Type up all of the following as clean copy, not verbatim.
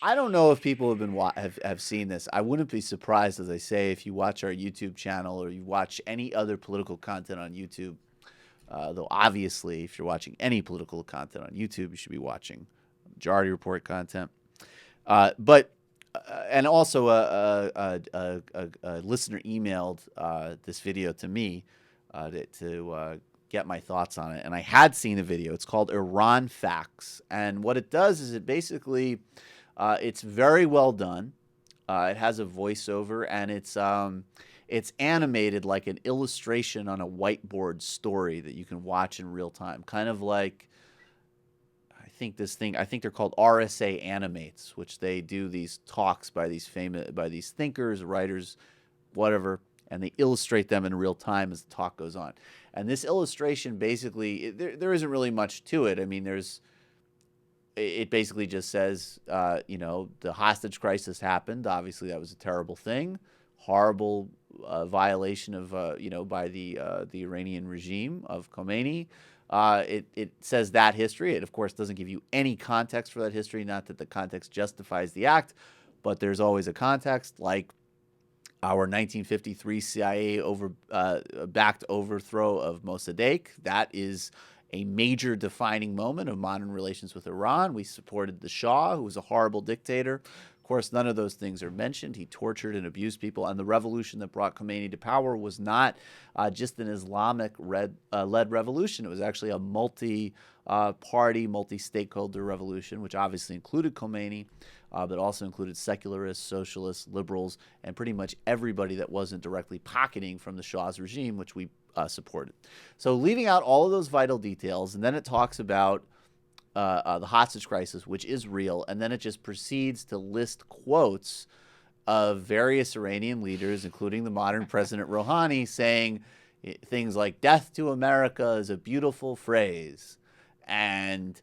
I don't know if people have been have seen this. I wouldn't be surprised, as I say, if you watch our YouTube channel or you watch any other political content on YouTube. Though obviously, if you're watching any political content on YouTube, you should be watching Majority Report content. But and also a listener emailed this video to me to get my thoughts on it, and I had seen the video. It's called Iran Facts, and what it does is it basically it's very well done. It has a voiceover, and it's animated like an illustration on a whiteboard story that you can watch in real time, kind of like I think they're called RSA Animates, which they do these talks by these thinkers, writers, whatever, and they illustrate them in real time as the talk goes on. And this illustration basically there isn't really much to it. I mean, it basically just says, the hostage crisis happened. Obviously, that was a terrible thing, horrible violation of, by the Iranian regime of Khomeini. It says that history. It, of course, doesn't give you any context for that history. Not that the context justifies the act, but there's always a context, like our 1953 CIA backed overthrow of Mossadegh. That is a major defining moment of modern relations with Iran. We supported the Shah, who was a horrible dictator. Of course, none of those things are mentioned. He tortured and abused people. And the revolution that brought Khomeini to power was not just an Islamic-led revolution. It was actually a multi-party, multi-stakeholder revolution, which obviously included Khomeini, but also included secularists, socialists, liberals, and pretty much everybody that wasn't directly pocketing from the Shah's regime, which we supported. So leaving out all of those vital details, and then it talks about the hostage crisis, which is real, and then it just proceeds to list quotes of various Iranian leaders, including the modern President Rouhani, saying things like "death to America" is a beautiful phrase, and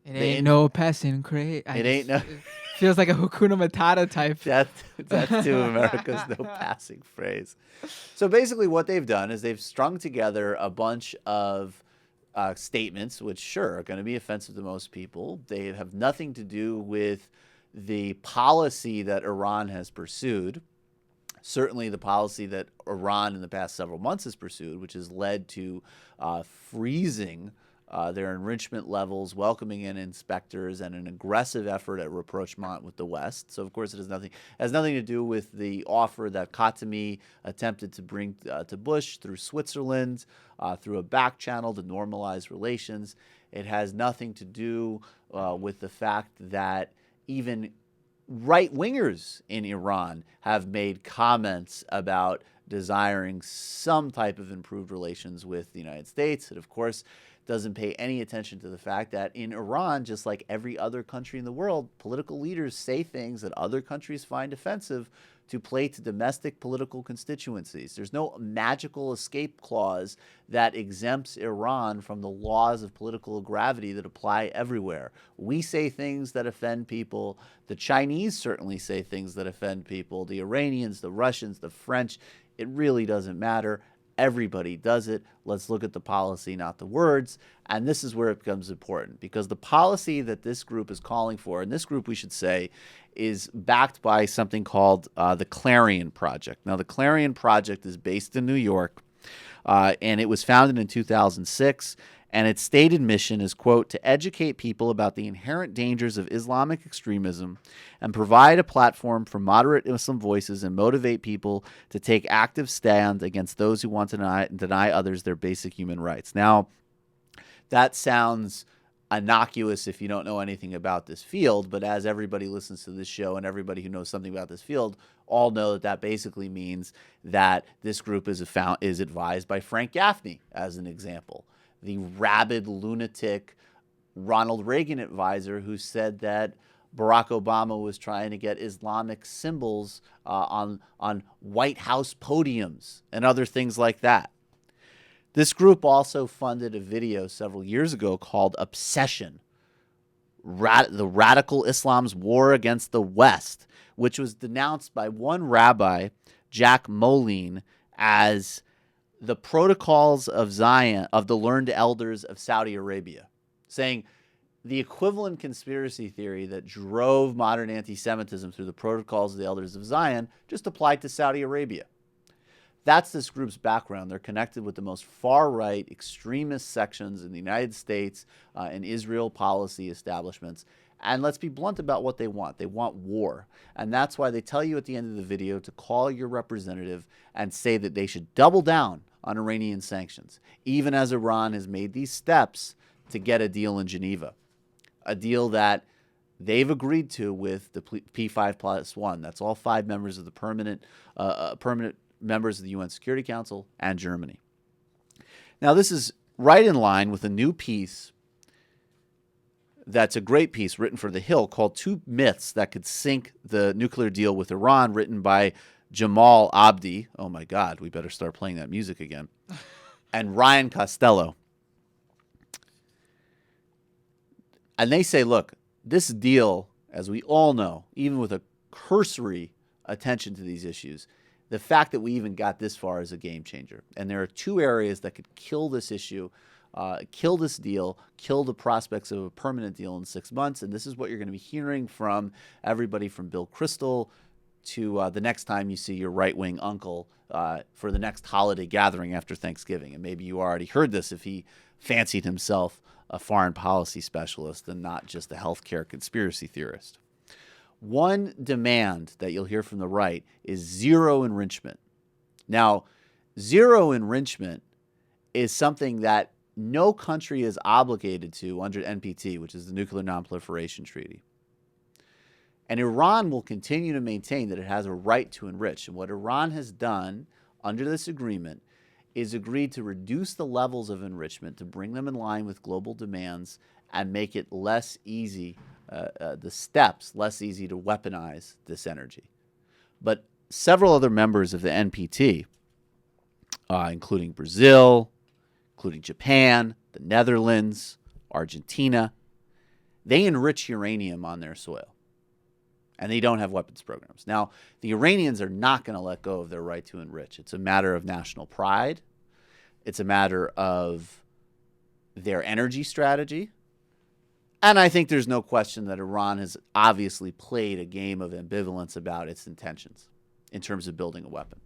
It ain't no passing craze. it ain't no Feels like a Hakuna Matata type. death to America's no passing phrase. So basically, what they've done is they've strung together a bunch of statements, which sure are going to be offensive to most people. They have nothing to do with the policy that Iran has pursued. Certainly, the policy that Iran in the past several months has pursued, which has led to freezing their enrichment levels, welcoming in inspectors, and an aggressive effort at rapprochement with the West. So, of course, it has nothing to do with the offer that Khatami attempted to bring to Bush through Switzerland, through a back channel to normalize relations. It has nothing to do with the fact that even right-wingers in Iran have made comments about desiring some type of improved relations with the United States. And, of course, doesn't pay any attention to the fact that in Iran, just like every other country in the world, political leaders say things that other countries find offensive to play to domestic political constituencies. There's no magical escape clause that exempts Iran from the laws of political gravity that apply everywhere. We say things that offend people. The Chinese certainly say things that offend people. The Iranians, the Russians, the French, it really doesn't matter. Everybody does it. Let's look at the policy, not the words. And this is where it becomes important, because the policy that this group is calling for, and this group, we should say, is backed by something called the Clarion Project. Now, the Clarion Project is based in New York, and it was founded in 2006. And its stated mission is, quote, to educate people about the inherent dangers of Islamic extremism and provide a platform for moderate Muslim voices and motivate people to take active stand against those who want to deny others their basic human rights. Now, that sounds innocuous if you don't know anything about this field, but as everybody listens to this show and everybody who knows something about this field all know that basically means that this group is advised by Frank Gaffney, as an example, the rabid lunatic Ronald Reagan advisor who said that Barack Obama was trying to get Islamic symbols on White House podiums and other things like that. This group also funded a video several years ago called Obsession, the Radical Islam's War Against the West, which was denounced by one rabbi, Jack Moline, as the protocols of Zion, of the learned elders of Saudi Arabia, saying the equivalent conspiracy theory that drove modern anti-Semitism through the protocols of the Elders of Zion just applied to Saudi Arabia. That's this group's background. They're connected with the most far-right extremist sections in the United States and Israel policy establishments. And let's be blunt about what they want. They want war. And that's why they tell you at the end of the video to call your representative and say that they should double down on Iranian sanctions, even as Iran has made these steps to get a deal in Geneva, a deal that they've agreed to with the P5+1. That's all 5 members of the permanent members of the UN Security Council and Germany. Now, this is right in line with a new piece that's a great piece written for The Hill called Two Myths That Could Sink the Nuclear Deal with Iran, written by Jamal Abdi. Oh, my God, we better start playing that music again. And Ryan Costello. And they say, look, this deal, as we all know, even with a cursory attention to these issues, the fact that we even got this far is a game changer. And there are 2 areas that could kill this issue, kill this deal, kill the prospects of a permanent deal in 6 months. And this is what you're going to be hearing from everybody from Bill Kristol to the next time you see your right-wing uncle for the next holiday gathering after Thanksgiving. And maybe you already heard this if he fancied himself a foreign policy specialist and not just a healthcare conspiracy theorist. One demand that you'll hear from the right is zero enrichment. Now, zero enrichment is something that no country is obligated to under NPT, which is the Nuclear Non-Proliferation Treaty. And Iran will continue to maintain that it has a right to enrich. And what Iran has done under this agreement is agreed to reduce the levels of enrichment to bring them in line with global demands and make it less easy, the steps less easy to weaponize this energy. But several other members of the NPT, including Brazil, including Japan, the Netherlands, Argentina, they enrich uranium on their soil. And they don't have weapons programs. Now, the Iranians are not going to let go of their right to enrich. It's a matter of national pride. It's a matter of their energy strategy. And I think there's no question that Iran has obviously played a game of ambivalence about its intentions in terms of building a weapon.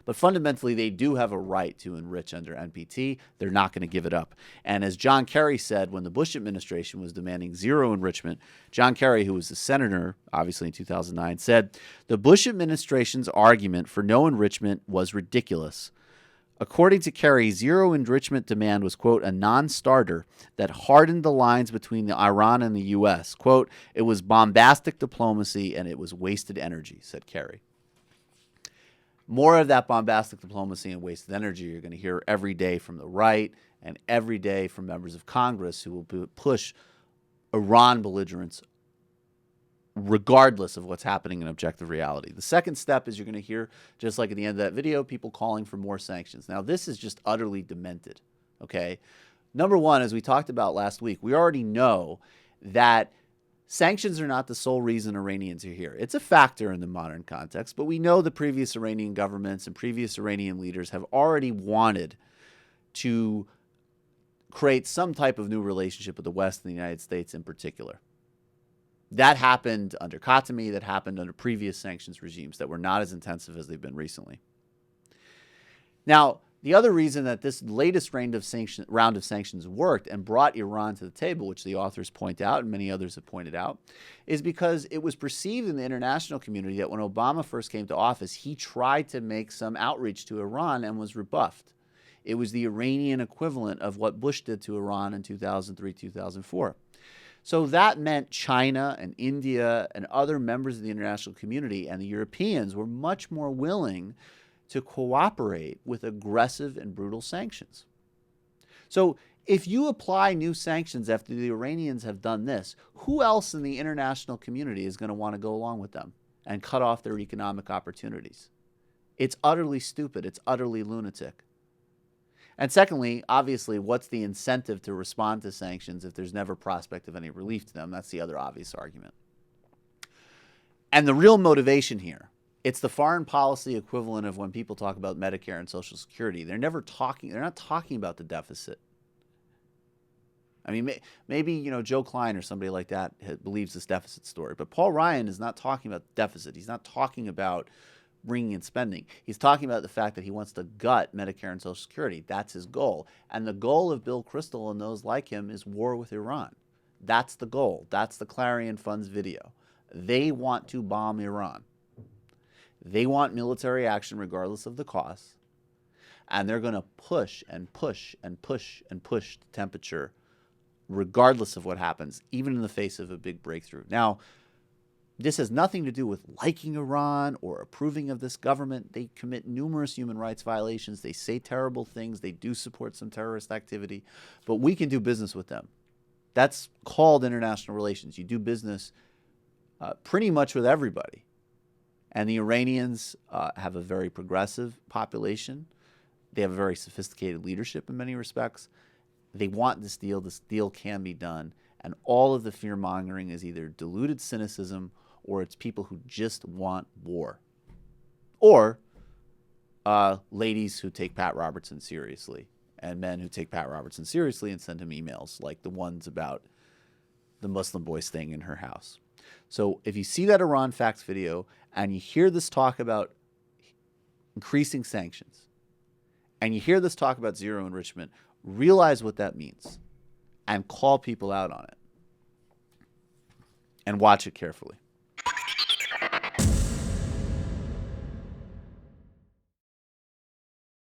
But fundamentally, they do have a right to enrich under NPT. They're not going to give it up. And as John Kerry said when the Bush administration was demanding zero enrichment, John Kerry, who was the senator, obviously in 2009, said, "The Bush administration's argument for no enrichment was ridiculous. According to Kerry, zero enrichment demand was, quote, a non-starter that hardened the lines between Iran and the U.S. Quote, it was bombastic diplomacy and it was wasted energy," said Kerry. More of that bombastic diplomacy and wasted energy you're going to hear every day from the right and every day from members of Congress who will push Iran belligerence regardless of what's happening in objective reality. The second step is you're going to hear, just like at the end of that video, people calling for more sanctions. Now, this is just utterly demented, okay? Number one, as we talked about last week, we already know that sanctions are not the sole reason Iranians are here. It's a factor in the modern context, but we know the previous Iranian governments and previous Iranian leaders have already wanted to create some type of new relationship with the West and the United States in particular. That happened under Khatami, that happened under previous sanctions regimes that were not as intensive as they've been recently. Now, the other reason that this latest round of sanctions worked and brought Iran to the table, which the authors point out and many others have pointed out, is because it was perceived in the international community that when Obama first came to office, he tried to make some outreach to Iran and was rebuffed. It was the Iranian equivalent of what Bush did to Iran in 2003, 2004. So that meant China and India and other members of the international community and the Europeans were much more willing to cooperate with aggressive and brutal sanctions. So if you apply new sanctions after the Iranians have done this, who else in the international community is going to want to go along with them and cut off their economic opportunities? It's utterly stupid. It's utterly lunatic. And secondly, obviously, what's the incentive to respond to sanctions if there's never prospect of any relief to them? That's the other obvious argument. And the real motivation here, it's the foreign policy equivalent of when people talk about Medicare and Social Security. They're not talking about the deficit. I mean, maybe, Joe Klein or somebody like that believes this deficit story. But Paul Ryan is not talking about deficit. He's not talking about bringing in spending. He's talking about the fact that he wants to gut Medicare and Social Security. That's his goal. And the goal of Bill Kristol and those like him is war with Iran. That's the goal. That's the Clarion Fund's video. They want to bomb Iran. They want military action regardless of the cost. And they're going to push and push and push and push the temperature regardless of what happens, even in the face of a big breakthrough. Now, this has nothing to do with liking Iran or approving of this government. They commit numerous human rights violations. They say terrible things. They do support some terrorist activity. But we can do business with them. That's called international relations. You do business pretty much with everybody. And the Iranians have a very progressive population. They have a very sophisticated leadership in many respects. They want this deal. This deal can be done. And all of the fear-mongering is either deluded cynicism or it's people who just want war. Or ladies who take Pat Robertson seriously and men who take Pat Robertson seriously and send him emails like the ones about the Muslim boy staying in her house. So if you see that Iran Facts video and you hear this talk about increasing sanctions and you hear this talk about zero enrichment, realize what that means and call people out on it and watch it carefully.